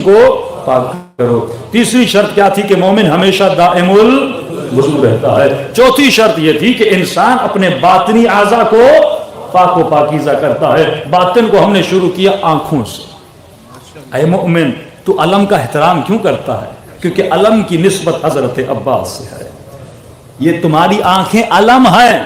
کو پاک کرو. تیسری شرط کیا تھی کہ مومن ہمیشہ دائمُل وضو رہتا ہے. چوتھی شرط یہ تھی کہ انسان اپنے باطنی اعضاء کو پاک و پاکیزہ کرتا ہے. باطن کو ہم نے شروع کیا آنکھوں سے. اے مومن تو علم کا احترام کیوں کرتا ہے؟ کیونکہ علم کی نسبت حضرت عباس سے ہے. یہ تمہاری آنکھیں علم ہیں,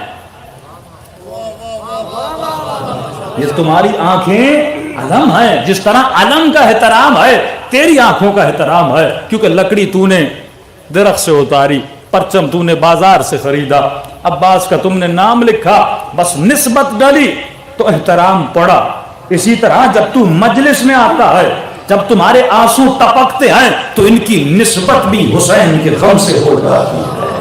یہ تمہاری آنکھیں علم ہے. جس طرح علم کا احترام ہے تیری آنکھوں کا احترام ہے, کیونکہ لکڑی تو نے درخت سے اتاری, پرچم تو نے بازار سے خریدا, عباس کا تم نے نام لکھا, بس نسبت ڈلی تو احترام پڑا. اسی طرح جب تو مجلس میں آتا ہے, جب تمہارے آنسو ٹپکتے ہیں تو ان کی نسبت بھی حسین کے غم سے ہو جاتی ہے.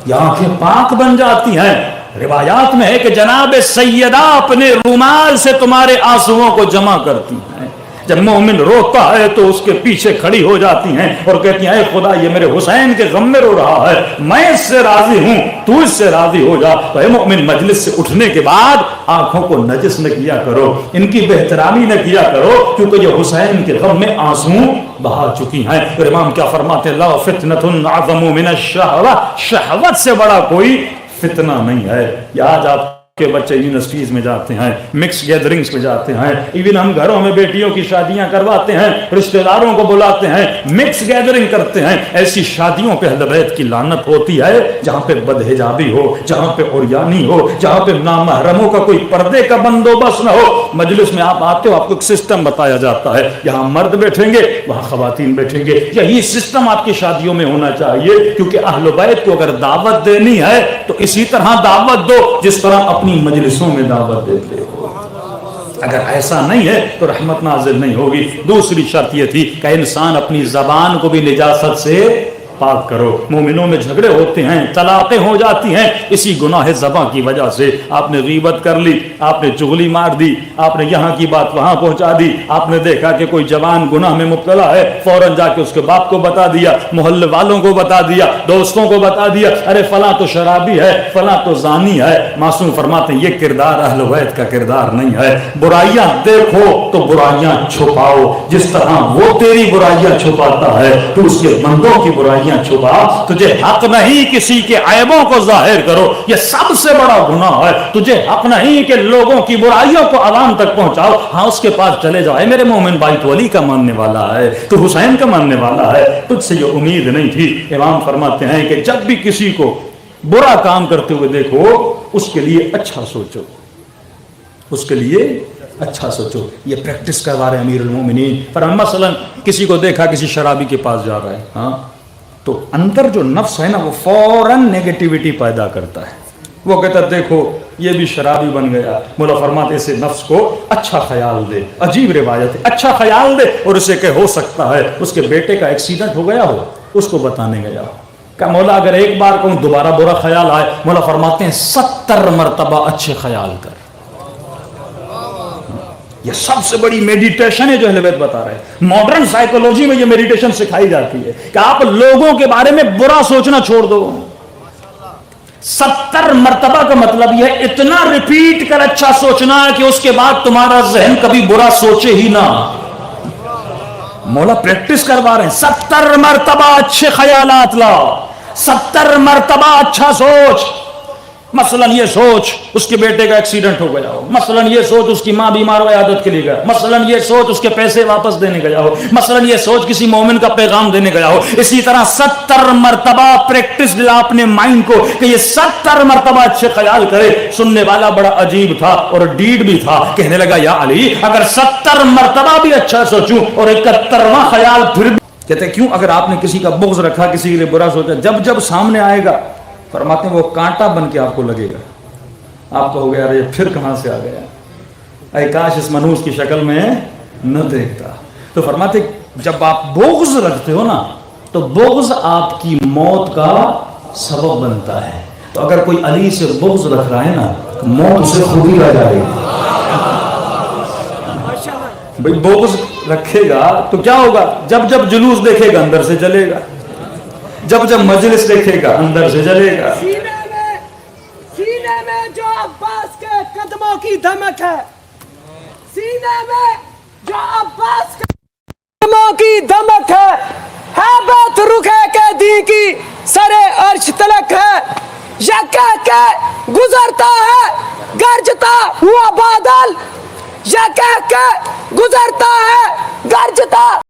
یہ آنکھیں پاک بن جاتی ہیں. روایات میں ہے کہ جناب سیدہ اپنے رومال سے تمہارے آنسوؤں کو جمع کرتی ہیں. جب مومن روتا ہے تو اس کے پیچھے کھڑی ہو جاتی ہیں اور کہتی ہیں اے خدا یہ میرے حسین کے غم میں رو رہا ہے, میں اس سے راضی ہوں, تو اس سے راضی ہو جا. تو اے مومن مجلس سے اٹھنے کے بعد آنکھوں کو نجس نہ کیا کرو, ان کی بے احترامی نہ کیا کرو, کیونکہ یہ حسین کے غم میں آنسو بہا چکی ہیں. پھر امام کیا فرماتے ہیں, لا فتنۃ اعظم من الشہوہ, شہوت سے بڑا کوئی فتنہ نہیں ہے. یہ آج آپ کے بچے یونیورسٹیز میں جاتے ہیں, مکس گیدرنگز میں جاتے ہیں, ایون ہم گھروں میں بیٹیوں کی شادیاں کرواتے ہیں, رشتہ داروں کو بلاتے ہیں, مکس گیدرنگ کرتے ہیں. ایسی شادیوں پہ اہل بیت کی لعنت ہوتی ہے جہاں پہ بدحجابی ہو, جہاں پہ عریانی ہو, جہاں پہ نامحرموں کا کوئی پردے کا بندوبست نہ ہو. مجلس میں آپ آتے ہو, آپ کو ایک سسٹم بتایا جاتا ہے, یہاں مرد بیٹھیں گے وہاں خواتین بیٹھیں گے. یہی سسٹم آپ کی شادیوں میں ہونا چاہیے, کیونکہ اہل بیت کو اگر دعوت دینی ہے تو اسی طرح دعوت دو جس طرح اپنی مجلسوں میں دعوت دیتے ہو. اگر ایسا نہیں ہے تو رحمت نازل نہیں ہوگی. دوسری شرط یہ تھی کہ انسان اپنی زبان کو بھی نجاست سے پاک کرو. مومنوں میں جھگڑے ہوتے ہیں, طلاقیں ہو جاتی ہیں اسی گناہ زبان کی وجہ سے. آپ نے غیبت کر لی, آپ نے چغلی مار دی, آپ نے یہاں کی بات وہاں پہنچا دی, آپ نے دیکھا کہ کوئی جوان گناہ میں مبتلا ہے, فوراً جا کے اس کے باپ کو بتا دیا, محلے والوں کو بتا دیا, دوستوں کو بتا دیا, ارے فلاں تو شرابی ہے, فلاں تو زانی ہے. معصوم فرماتے ہیں یہ کردار اہل بیت کا کردار نہیں ہے. برائیاں دیکھو تو برائیاں چھپاؤ, جس طرح وہ تیری برائیاں چھپاتا ہے تو اس کے بندوں کی برائیاں چھپا. تجھے حق نہیں کسی کے عیبوں کو ظاہر کرو, یہ سب سے بڑا گناہ ہے. تجھے حق نہیں کہ لوگوں کی برائیوں کو عوام تک پہنچاؤ. ہاں اس کے پاس چلے جاؤ, اے میرے مومن بھائی تو علی کا ماننے والا ہے, تو حسین کا ماننے والا ہے, تجھ سے یہ امید نہیں تھی. امام فرماتے ہیں کہ جب بھی کسی کو برا کام کرتے ہوئے دیکھو اس کے لیے اچھا سوچو, اس کے لیے اچھا سوچو. یہ پریکٹس کروا رہے ہیں امیر المومنین. پر ہم مثلا کسی کو دیکھا کسی شرابی کے پاس جا رہا ہے, ہاں تو اندر جو نفس ہے نا وہ فوراً نیگیٹیوٹی پیدا کرتا ہے. وہ کہتا ہے دیکھو یہ بھی شرابی بن گیا. مولا فرماتے اسے نفس کو اچھا خیال دے. عجیب روایت ہے, اچھا خیال دے اور اسے کہ ہو سکتا ہے اس کے بیٹے کا ایکسیڈنٹ ہو گیا ہو, اس کو بتانے گیا ہو. کہ مولا اگر ایک بار کہوں دوبارہ برا خیال آئے, مولا فرماتے ہیں 70 مرتبہ اچھے خیال کر. یہ سب سے بڑی میڈیٹیشن ہے جو اہل بیت بتا رہے ہیں. ماڈرن سائیکولوجی میں یہ میڈیٹیشن سکھائی جاتی ہے کہ آپ لوگوں کے بارے میں برا سوچنا چھوڑ دو. 70 مرتبہ کا مطلب یہ ہے اتنا ریپیٹ کر اچھا سوچنا ہے کہ اس کے بعد تمہارا ذہن کبھی برا سوچے ہی نہ. مولا پریکٹس کروا رہے ہیں, 70 مرتبہ اچھے خیالات لاؤ, 70 مرتبہ اچھا سوچ. مثلا یہ سوچ اس کے بیٹے کا ایکسیڈنٹ ہو گیا ہو, مثلا یہ سوچ اس کی ماں بیمار ہو عیادت کے لیے گیا, مثلا یہ سوچ اس کے پیسے واپس دینے گیا ہو, مثلا یہ سوچ کسی مومن کا پیغام دینے گیا ہو. اسی طرح 70 مرتبہ پریکٹس دلا اپنے مائنڈ کو کہ یہ 70 مرتبہ اچھے خیال کرے. سننے والا بڑا عجیب تھا اور ڈیڈ بھی تھا, کہنے لگا یا علی اگر 70 مرتبہ بھی اچھا سوچوں اور 71واں خیال پھر بھی. کہتے کیوں؟ اگر آپ نے کسی کا بغض رکھا, کسی کے لیے برا سوچا, جب جب سامنے آئے گا فرماتے ہیں وہ کانٹا بن کے آپ کو لگے گا. آپ کو ہو گیا ارے پھر کہاں سے آ گیا, اے کاش اس منوس کی شکل میں نہ دیکھتا. تو فرماتے جب آپ بغض رکھتے ہو نا تو بغض آپ کی موت کا سبب بنتا ہے. تو اگر کوئی علی سے بغض رکھ رہا ہے نا موت اسے خود ہی آ جائے گی. بھئی بغض رکھے گا تو کیا ہوگا, جب جب جلوس دیکھے گا اندر سے جلے گا, جب جب مجلس دیکھے گا اندر سے جلے گا. سینے میں جو عباس کے قدموں کی دھمک ہے, سینے میں جو عباس ماں کی دمک ہے بات رکھے کے دی کی سرے عرش تلک ہے. یہ کہہ کے گزرتا ہے گرجتا ہوا بادل, یہ کہہ کے گزرتا ہے گرجتا